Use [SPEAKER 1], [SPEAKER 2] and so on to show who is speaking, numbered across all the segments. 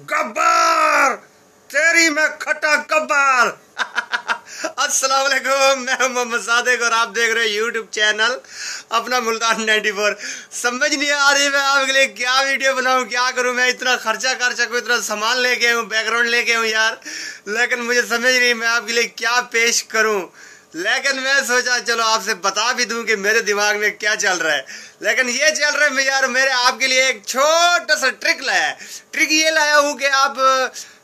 [SPEAKER 1] गब्बर तेरी मैं खट्टा गब्बर। अस्सलाम वालेकुम, मैं मोहम्मद सादिक और आप देख रहे हैं यूट्यूब चैनल अपना मुल्तान 94। समझ नहीं आ रही मैं आपके लिए क्या वीडियो बनाऊं, क्या करूं। मैं इतना खर्चा कर सकूं, इतना सामान लेके आऊं, बैकग्राउंड लेके आऊं यार, लेकिन मुझे समझ नहीं मैं आपके लिए क्या पेश करूं। लेकिन मैं सोचा चलो आपसे बता भी दूं कि मेरे दिमाग में क्या चल रहा है। लेकिन ये चल रहा है यार, मेरे आपके लिए एक छोटा सा ट्रिक लाया है। ट्रिक ये लाया हूं कि आप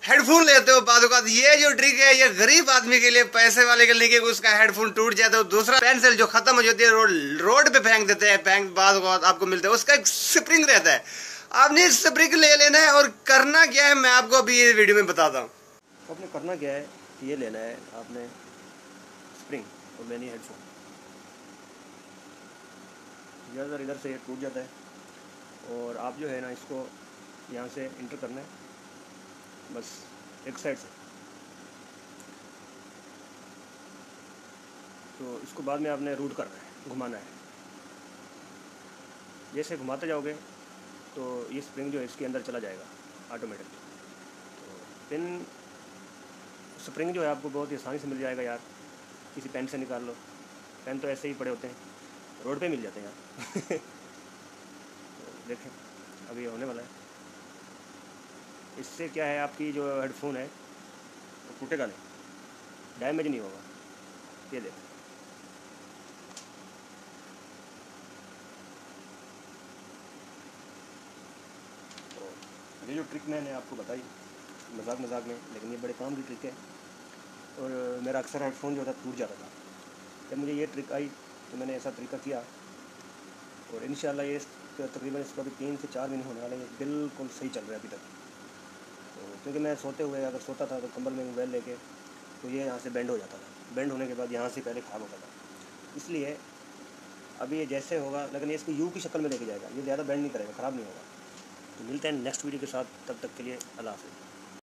[SPEAKER 1] हेडफोन लेते हो, बाद ये जो ट्रिक है ये गरीब आदमी के लिए, पैसे वाले के लिए, कि उसका हेडफोन टूट जाता है, दूसरा पेंसिल जो खत्म हो जाती है रोड पे फेंक देते हैं, फेंक बाद आपको मिलता है, उसका एक स्प्रिंग रहता है। आपने स्प्रिंग ले लेना है और करना क्या है मैं आपको अभी ये वीडियो में बताता हूँ।
[SPEAKER 2] आपने करना क्या है, ये लेना है आपने स्प्रिंग और मैंने हेडफोन। ज़्यादातर इधर से टूट जाता है और आप जो है ना इसको यहाँ से इंटर करना है, बस एक साइड से। तो इसको बाद में आपने रूट करना है, घुमाना है। जैसे घुमाते जाओगे तो ये स्प्रिंग जो है इसके अंदर चला जाएगा ऑटोमेटिकली। तो पिन स्प्रिंग जो है आपको बहुत ही आसानी से मिल जाएगा यार, किसी पेन से निकाल लो। पेन तो ऐसे ही पड़े होते हैं, रोड पे मिल जाते हैं यार। तो देखें अभी होने वाला है। इससे क्या है, आपकी जो हेडफोन है वो टूटेगा नहीं, डैमेज नहीं होगा। ये देखें, तो ये जो ट्रिक मैंने आपको बताई मजाक मजाक में, लेकिन ये बड़े काम की ट्रिक है। और मेरा अक्सर हेडफोन जो था टूट जाता था। जब मुझे ये ट्रिक आई तो मैंने ऐसा तरीका किया और इंशाल्लाह ये तकरीबन इसको अभी 3 से 4 महीने होने वाले, ये बिल्कुल सही चल रहा है अभी तक। तो क्योंकि मैं सोते हुए अगर सोता था तो कंबल में मोबाइल लेके, तो ये यहाँ से बेंड हो जाता था। बेंड होने के बाद यहाँ से पहले ख़राब होता था। इसलिए अभी ये जैसे होगा, लेकिन ये इसको यू की शक्ल में लेके जाएगा, ये ज़्यादा बेंड नहीं करेगा, ख़राब नहीं होगा। तो मिलते हैं नेक्स्ट वीडियो के साथ, तब तक के लिए अल्लाह हाफ़िज़।